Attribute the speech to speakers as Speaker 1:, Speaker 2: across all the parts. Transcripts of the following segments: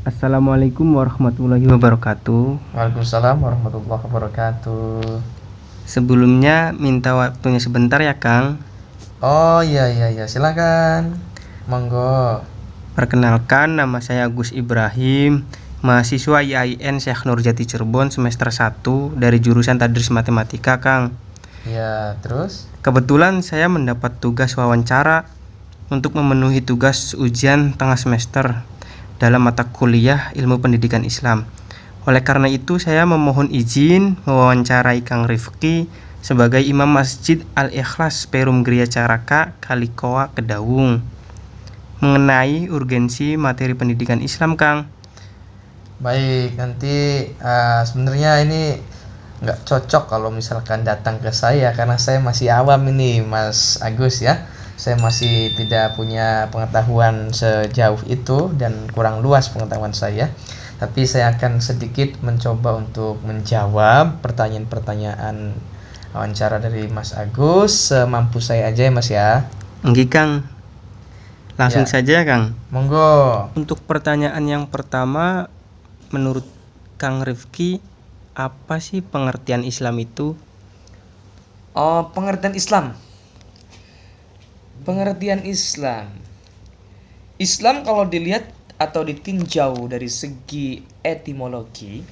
Speaker 1: Assalamualaikum warahmatullahi wabarakatuh.
Speaker 2: Waalaikumsalam warahmatullahi wabarakatuh.
Speaker 1: Sebelumnya minta waktunya sebentar ya Kang.
Speaker 2: Oh iya iya iya, silakan. Monggo.
Speaker 1: Perkenalkan, nama saya Agus Ibrahim, mahasiswa IAIN Syekh Nurjati Cirebon semester 1 dari jurusan Tadris Matematika Kang.
Speaker 2: Ya, terus?
Speaker 1: Kebetulan saya mendapat tugas wawancara untuk memenuhi tugas ujian tengah semester dalam mata kuliah Ilmu Pendidikan Islam. Oleh karena itu saya memohon izin mewawancarai Kang Rifki sebagai Imam Masjid Al-Ikhlas Perum Geria Caraka, Kalikoa, Kedaung, mengenai urgensi materi pendidikan Islam, Kang.
Speaker 2: Baik, nanti sebenarnya ini nggak cocok kalau misalkan datang ke saya karena saya masih awam ini, Mas Agus ya. Saya masih tidak punya pengetahuan sejauh itu dan kurang luas pengetahuan saya. Tapi saya akan sedikit mencoba untuk menjawab pertanyaan-pertanyaan wawancara dari Mas Agus semampu saya aja ya Mas ya.
Speaker 1: Nggih, Kang. Langsung
Speaker 2: Ya,
Speaker 1: saja, Kang.
Speaker 2: monggo.
Speaker 1: Untuk pertanyaan yang pertama, menurut Kang Rifki, apa sih pengertian Islam itu?
Speaker 3: Oh, pengertian Islam. Pengertian Islam. Islam kalau dilihat atau ditinjau dari segi etimologi,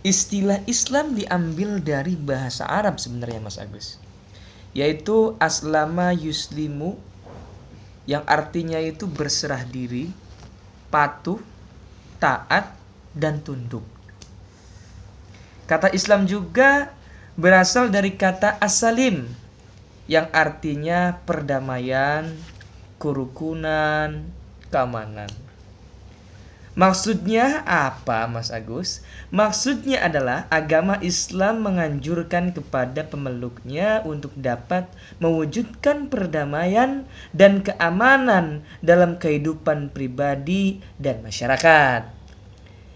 Speaker 3: istilah Islam diambil dari bahasa Arab sebenarnya Mas Agus. Yaitu aslama yuslimu, yang artinya itu berserah diri, patuh, taat, dan tunduk. Kata Islam juga berasal dari kata as-salim, yang artinya perdamaian, kerukunan, keamanan. Maksudnya apa, Mas Agus? Maksudnya adalah agama Islam menganjurkan kepada pemeluknya untuk dapat mewujudkan perdamaian dan keamanan dalam kehidupan pribadi dan masyarakat,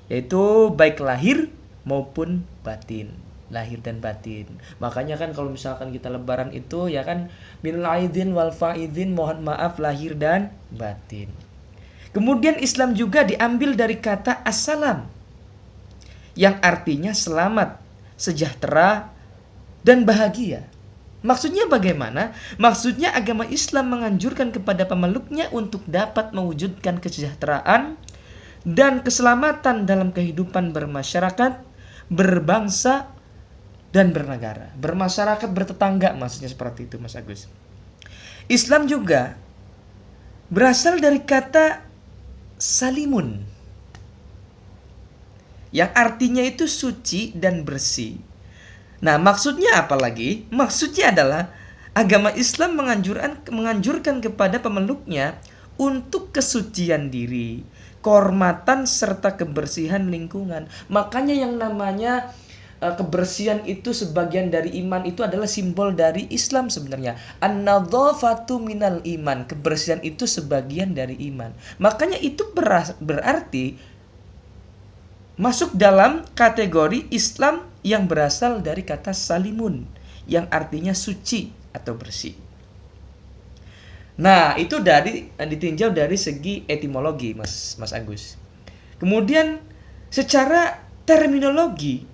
Speaker 3: yaitu baik lahir maupun batin. Lahir dan batin. Makanya kan kalau misalkan kita lebaran itu ya kan minal aidin wal faidin, mohon maaf lahir dan batin. Kemudian Islam juga diambil dari kata assalam, yang artinya selamat, sejahtera, dan bahagia. Maksudnya bagaimana? Maksudnya agama Islam menganjurkan kepada pemeluknya untuk dapat mewujudkan kesejahteraan dan keselamatan dalam kehidupan bermasyarakat, berbangsa, dan bernegara. Bermasyarakat, bertetangga, maksudnya seperti itu Mas Agus. Islam juga berasal dari kata salimun, yang artinya itu suci dan bersih. Nah, maksudnya apa lagi? Maksudnya adalah agama Islam menganjurkan kepada pemeluknya untuk kesucian diri, kehormatan serta kebersihan lingkungan. Makanya yang namanya kebersihan itu sebagian dari iman, itu adalah simbol dari Islam sebenarnya. An-nadzafatu minal iman. Kebersihan itu sebagian dari iman. Makanya itu berarti masuk dalam kategori Islam yang berasal dari kata salimun, yang artinya suci atau bersih. Nah, itu ditinjau dari segi etimologi, Mas Agus. Kemudian secara terminologi,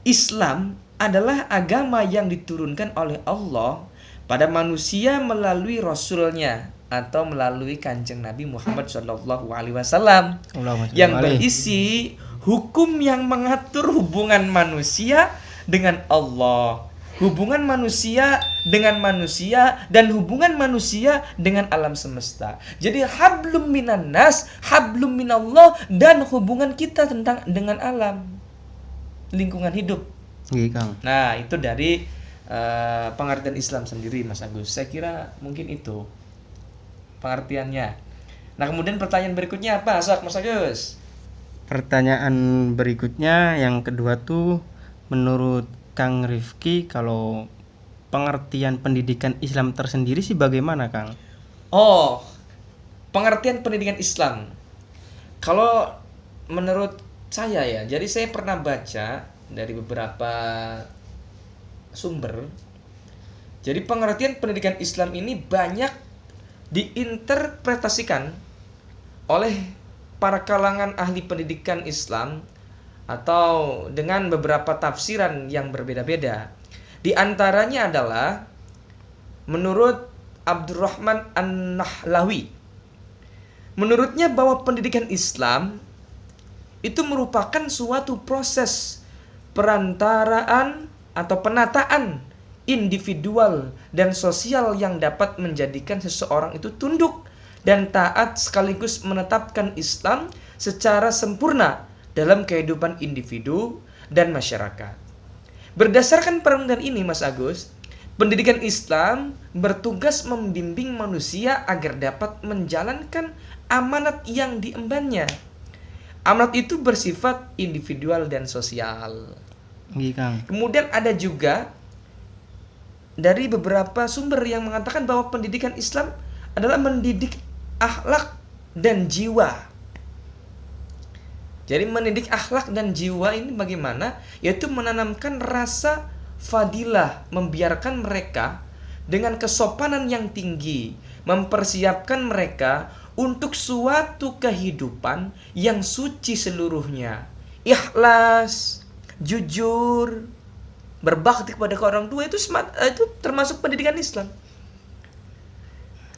Speaker 3: Islam adalah agama yang diturunkan oleh Allah pada manusia melalui Rasulnya atau melalui Kanjeng Nabi Muhammad SAW, yang berisi hukum yang mengatur hubungan manusia dengan Allah, hubungan manusia dengan manusia, dan hubungan manusia dengan alam semesta. Jadi hablum minan nas, hablum minallah, dan hubungan kita dengan alam, lingkungan hidup.
Speaker 1: Nggih, Kang.
Speaker 3: Nah, itu dari pengertian Islam sendiri, Mas Agus. Saya kira mungkin itu pengertiannya. Nah, kemudian pertanyaan berikutnya apa, Mas Agus?
Speaker 1: Pertanyaan berikutnya yang kedua tuh, menurut Kang Rifki, kalau pengertian pendidikan Islam tersendiri sih bagaimana, Kang?
Speaker 3: Oh, pengertian pendidikan Islam. Kalau menurut saya ya, jadi saya pernah baca dari beberapa sumber. Jadi pengertian pendidikan Islam ini banyak diinterpretasikan oleh para kalangan ahli pendidikan Islam atau dengan beberapa tafsiran yang berbeda-beda. Di antaranya adalah menurut Abdurrahman An-Nahlawi. Menurutnya bahwa pendidikan Islam itu merupakan suatu proses perantaraan atau penataan individual dan sosial yang dapat menjadikan seseorang itu tunduk dan taat sekaligus menetapkan Islam secara sempurna dalam kehidupan individu dan masyarakat. Berdasarkan perundang ini, Mas Agus, pendidikan Islam bertugas membimbing manusia agar dapat menjalankan amanat yang diembannya. Amanat itu bersifat individual dan sosial.
Speaker 1: Kang.
Speaker 3: Kemudian ada juga dari beberapa sumber yang mengatakan bahwa pendidikan Islam adalah mendidik akhlak dan jiwa. Jadi mendidik akhlak dan jiwa ini bagaimana? Yaitu menanamkan rasa fadilah, membiarkan mereka dengan kesopanan yang tinggi, mempersiapkan mereka untuk suatu kehidupan yang suci seluruhnya. Ikhlas, jujur, berbakti kepada orang tua itu termasuk pendidikan Islam.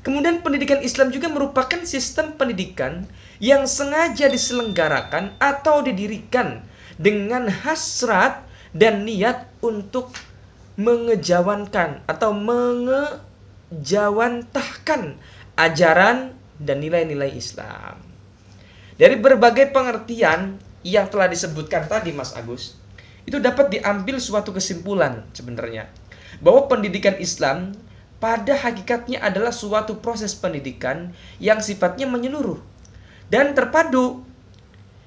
Speaker 3: Kemudian pendidikan Islam juga merupakan sistem pendidikan yang sengaja diselenggarakan atau didirikan dengan hasrat dan niat untuk mengejawankan atau mengejawantahkan ajaran dan nilai-nilai Islam. Dari berbagai pengertian yang telah disebutkan tadi, Mas Agus, itu dapat diambil suatu kesimpulan sebenarnya bahwa pendidikan Islam pada hakikatnya adalah suatu proses pendidikan yang sifatnya menyeluruh dan terpadu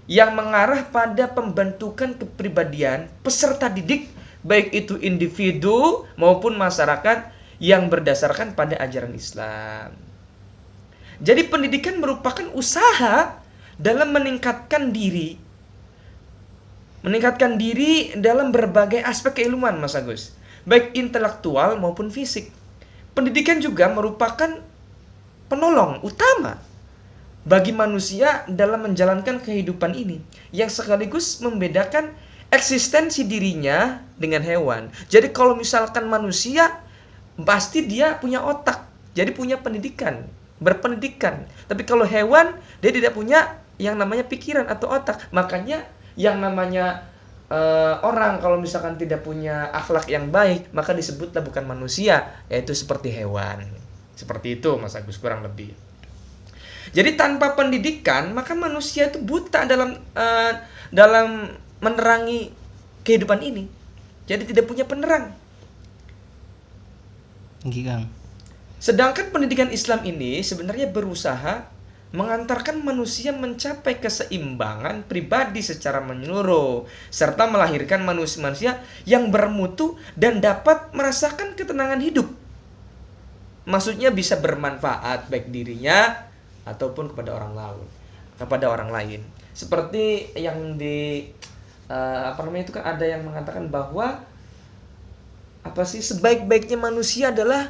Speaker 3: yang mengarah pada pembentukan kepribadian peserta didik, baik itu individu maupun masyarakat yang berdasarkan pada ajaran Islam. Jadi pendidikan merupakan usaha dalam meningkatkan diri dalam berbagai aspek keilmuan, Mas Agus, baik intelektual maupun fisik. Pendidikan juga merupakan penolong utama bagi manusia dalam menjalankan kehidupan ini, yang sekaligus membedakan eksistensi dirinya dengan hewan. Jadi kalau misalkan manusia, pasti dia punya otak, jadi punya pendidikan, berpendidikan. Tapi kalau hewan, dia tidak punya yang namanya pikiran atau otak. Makanya yang namanya orang kalau misalkan tidak punya akhlak yang baik, maka disebutlah bukan manusia, yaitu seperti hewan. Seperti itu, Mas Agus, kurang lebih. Jadi tanpa pendidikan, maka manusia itu buta dalam menerangi kehidupan ini. Jadi tidak punya penerang.
Speaker 1: Kang.
Speaker 3: Sedangkan pendidikan Islam ini sebenarnya berusaha mengantarkan manusia mencapai keseimbangan pribadi secara menyeluruh, serta melahirkan manusia-manusia yang bermutu dan dapat merasakan ketenangan hidup. Maksudnya bisa bermanfaat baik dirinya ataupun kepada orang lain. Seperti yang itu kan ada yang mengatakan bahwa sebaik-baiknya manusia adalah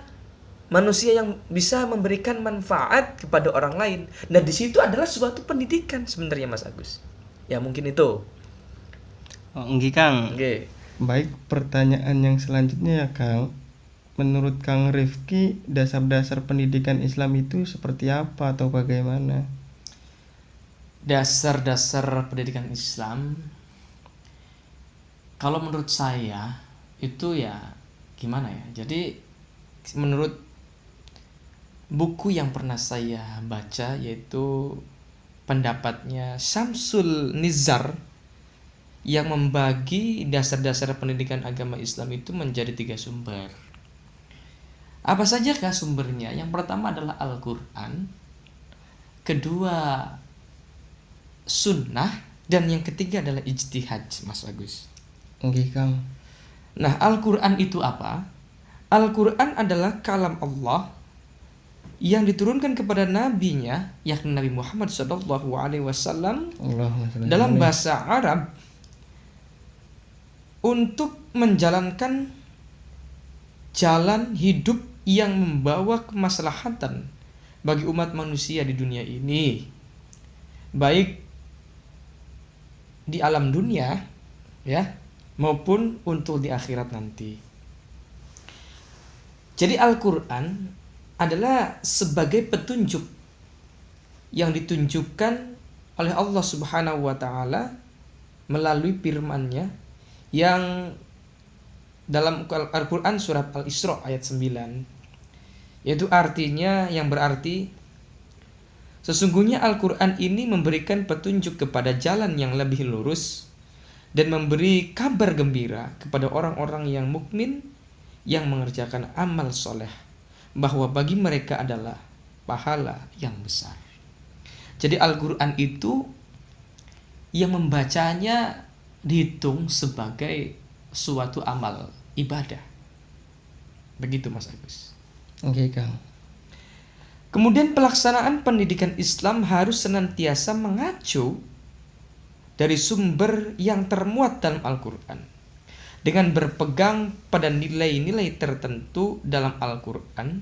Speaker 3: manusia yang bisa memberikan manfaat kepada orang lain. Nah, di situ adalah suatu pendidikan sebenarnya, Mas Agus. Ya, mungkin itu.
Speaker 1: Kang.
Speaker 3: Oke.
Speaker 1: Baik, pertanyaan yang selanjutnya ya, Kang. Menurut Kang Rifki, dasar-dasar pendidikan Islam itu seperti apa atau bagaimana?
Speaker 2: Dasar-dasar pendidikan Islam, kalau menurut saya itu ya gimana ya? Jadi menurut buku yang pernah saya baca, yaitu pendapatnya Syamsul Nizar, yang membagi dasar-dasar pendidikan agama Islam itu menjadi 3 sumber. Apa sajakah sumbernya? Yang pertama adalah Al-Quran, kedua Sunnah, dan yang ketiga adalah ijtihad, Mas Agus.
Speaker 1: Kang.
Speaker 2: Nah, Al-Quran itu apa? Al-Quran adalah kalam Allah yang diturunkan kepada nabinya, yakni Nabi Muhammad SAW, dalam bahasa Arab untuk menjalankan jalan hidup yang membawa kemaslahatan bagi umat manusia di dunia ini.
Speaker 3: baik di alam dunia ya maupun untuk di akhirat nanti. Jadi Al-Qur'an adalah sebagai petunjuk yang ditunjukkan oleh Allah Subhanahu wa taala melalui firman-Nya yang dalam Al-Qur'an surat Al-Isra ayat 9, yaitu artinya yang berarti sesungguhnya Al-Qur'an ini memberikan petunjuk kepada jalan yang lebih lurus dan memberi kabar gembira kepada orang-orang yang mukmin yang mengerjakan amal soleh bahwa bagi mereka adalah pahala yang besar. Jadi Al-Qur'an itu yang membacanya dihitung sebagai suatu amal ibadah. Begitu Mas Agus.
Speaker 1: Oke, Kang.
Speaker 3: Kemudian pelaksanaan pendidikan Islam harus senantiasa mengacu dari sumber yang termuat dalam Al-Qur'an dengan berpegang pada nilai-nilai tertentu dalam Al-Qur'an,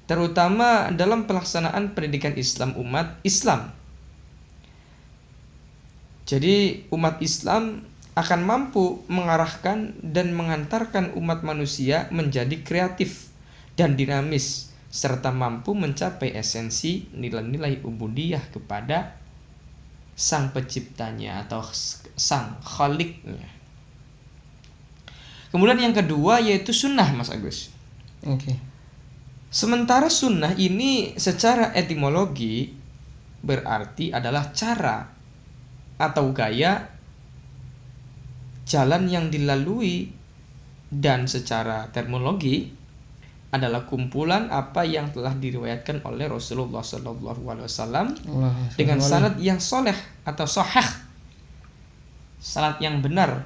Speaker 3: terutama dalam pelaksanaan pendidikan Islam umat Islam. Jadi umat Islam akan mampu mengarahkan dan mengantarkan umat manusia menjadi kreatif dan dinamis serta mampu mencapai esensi nilai-nilai ubudiyah kepada sang penciptanya atau sang khaliknya. Kemudian yang kedua yaitu sunnah, Mas Agus.
Speaker 1: Oke.
Speaker 3: Sementara sunnah ini secara etimologi berarti adalah cara atau gaya jalan yang dilalui, dan secara terminologi adalah kumpulan apa yang telah diriwayatkan oleh Rasulullah SAW dengan sanad yang soleh atau sahih. Sanad yang benar.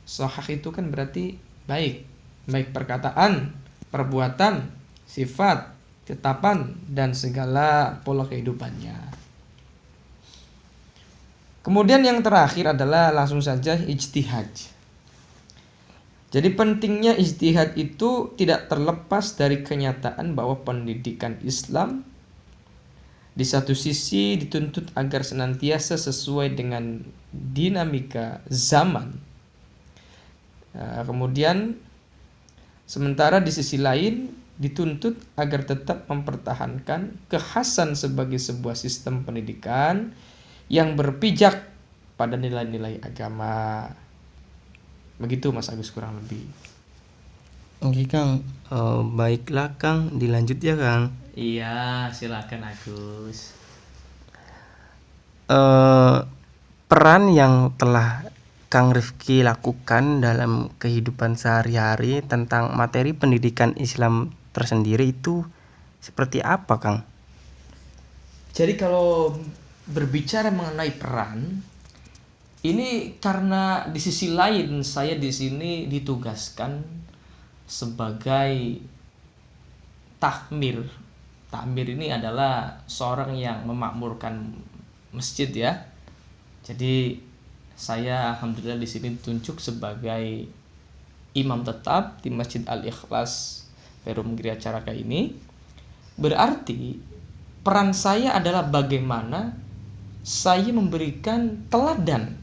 Speaker 3: Sahih itu kan berarti baik perkataan, perbuatan, sifat, tetapan, dan segala pola kehidupannya. Kemudian yang terakhir adalah langsung saja ijtihad. Jadi pentingnya ijtihad itu tidak terlepas dari kenyataan bahwa pendidikan Islam di satu sisi dituntut agar senantiasa sesuai dengan dinamika zaman. Kemudian sementara di sisi lain dituntut agar tetap mempertahankan kekhasan sebagai sebuah sistem pendidikan yang berpijak pada nilai-nilai agama. Begitu Mas Agus kurang lebih.
Speaker 1: Oke, Kang. Baiklah, Kang. Dilanjut ya, Kang.
Speaker 3: Iya, silakan Agus.
Speaker 1: Peran yang telah Kang Rifki lakukan dalam kehidupan sehari-hari tentang materi pendidikan Islam tersendiri itu seperti apa, Kang?
Speaker 3: Jadi kalau berbicara mengenai peran, ini karena di sisi lain saya di sini ditugaskan sebagai takmir. Takmir ini adalah seorang yang memakmurkan masjid ya. Jadi saya alhamdulillah di sini ditunjuk sebagai imam tetap di Masjid Al-Ikhlas Perum Gria Caraka ini. Berarti peran saya adalah bagaimana saya memberikan teladan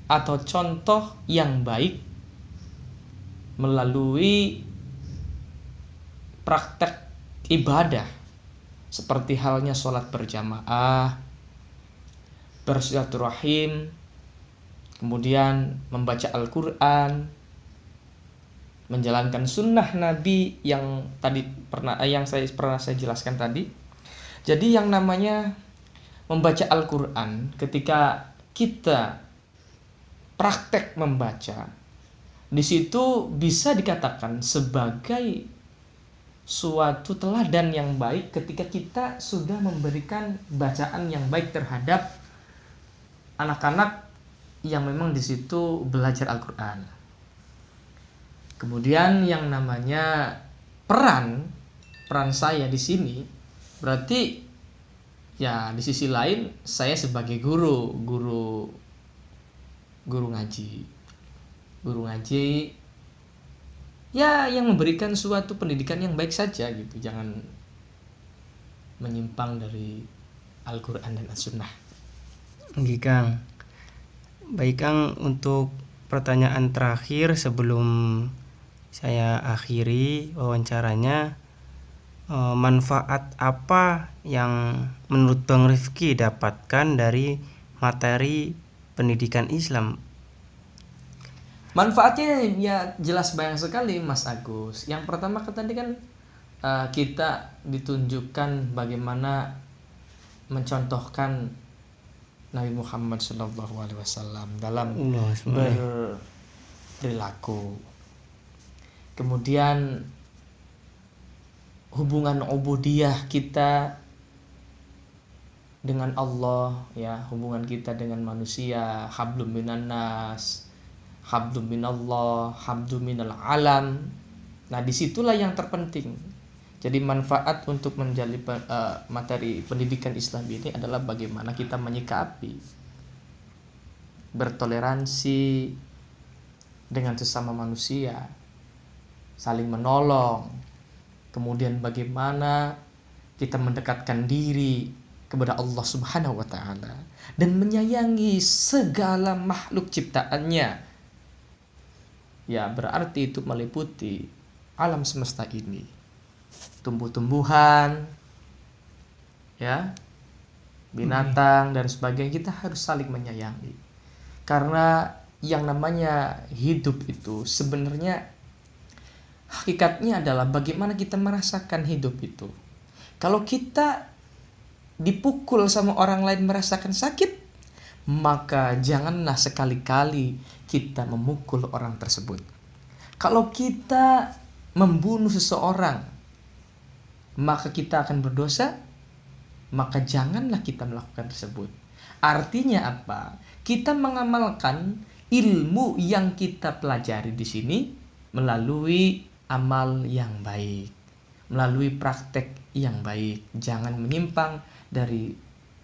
Speaker 3: atau contoh yang baik melalui praktek ibadah seperti halnya sholat berjamaah, bersilaturahim, kemudian membaca Al-Quran, menjalankan sunnah Nabi yang pernah saya jelaskan tadi. Jadi yang namanya membaca Al-Quran, ketika kita praktek membaca, di situ bisa dikatakan sebagai suatu teladan yang baik ketika kita sudah memberikan bacaan yang baik terhadap anak-anak yang memang di situ belajar Al-Quran. Kemudian yang namanya peran saya di sini berarti ya di sisi lain saya sebagai guru ngaji ya yang memberikan suatu pendidikan yang baik saja gitu, jangan menyimpang dari Al-Quran dan As-Sunnah.
Speaker 1: Nggih Kang. Baik Kang, untuk pertanyaan terakhir sebelum saya akhiri wawancaranya, manfaat apa yang menurut Bang Rifki dapatkan dari materi pendidikan Islam?
Speaker 3: Manfaatnya ya jelas banyak sekali Mas Agus. Yang pertama kan tadi kan kita ditunjukkan bagaimana mencontohkan Nabi Muhammad SAW dalam berperilaku. Kemudian hubungan ubudiyah kita dengan Allah, ya, hubungan kita dengan manusia, hablum minan nas, hablum minallah, hablum minal alam. Nah, disitulah yang terpenting. Jadi manfaat untuk menjadi materi pendidikan Islam ini adalah bagaimana kita menyikapi, bertoleransi dengan sesama manusia, saling menolong, kemudian bagaimana kita mendekatkan diri kepada Allah Subhanahu wa taala dan menyayangi segala makhluk ciptaannya. Ya, berarti itu meliputi alam semesta ini. Tumbuh-tumbuhan, ya, binatang dan sebagainya, kita harus saling menyayangi. Karena yang namanya hidup itu sebenarnya hakikatnya adalah bagaimana kita merasakan hidup itu. Kalau kita dipukul sama orang lain merasakan sakit, maka janganlah sekali-kali kita memukul orang tersebut. Kalau kita membunuh seseorang, maka kita akan berdosa, maka janganlah kita melakukan tersebut. Artinya apa? Kita mengamalkan ilmu yang kita pelajari di sini melalui amal yang baik, melalui praktek yang baik. Jangan menyimpang dari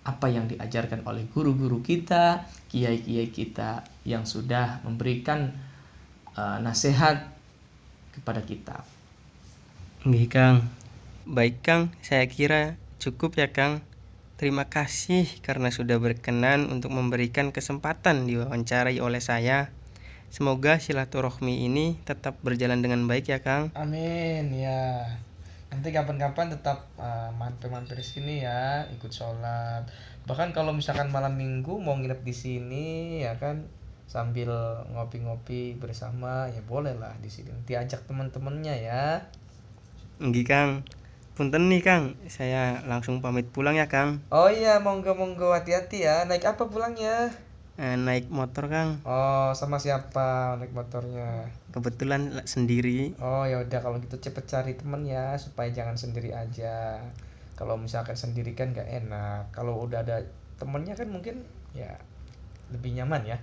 Speaker 3: apa yang diajarkan oleh guru-guru kita, kiai-kiai kita yang sudah memberikan nasihat kepada kita.
Speaker 1: Nggih Kang. Baik Kang, saya kira cukup ya Kang. Terima kasih karena sudah berkenan untuk memberikan kesempatan diwawancarai oleh saya. Semoga silaturahmi ini tetap berjalan dengan baik ya Kang.
Speaker 2: Amin ya. Nanti kapan-kapan tetap mampir-mampir sini ya, ikut sholat. Bahkan kalau misalkan malam minggu mau nginep di sini ya kan, sambil ngopi-ngopi bersama ya boleh lah di sini. Nanti ajak teman-temannya ya.
Speaker 1: Nggih Kang. Punten nih Kang, saya langsung pamit pulang ya Kang.
Speaker 2: Oh iya, monggo hati-hati ya. Naik apa pulangnya?
Speaker 1: Naik motor Kang.
Speaker 2: Oh, sama siapa naik motornya?
Speaker 1: Kebetulan sendiri.
Speaker 2: Oh ya udah, kalau gitu cepet cari temen ya, supaya jangan sendiri aja. Kalau misalkan sendiri kan gak enak. Kalau udah ada temennya kan mungkin ya lebih nyaman ya.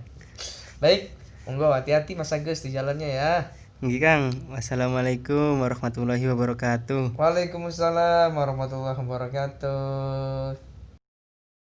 Speaker 2: Baik, monggo hati-hati Mas Agus di jalannya ya.
Speaker 1: Nggih Kang. Wassalamualaikum warahmatullahi wabarakatuh.
Speaker 2: Waalaikumsalam warahmatullahi wabarakatuh.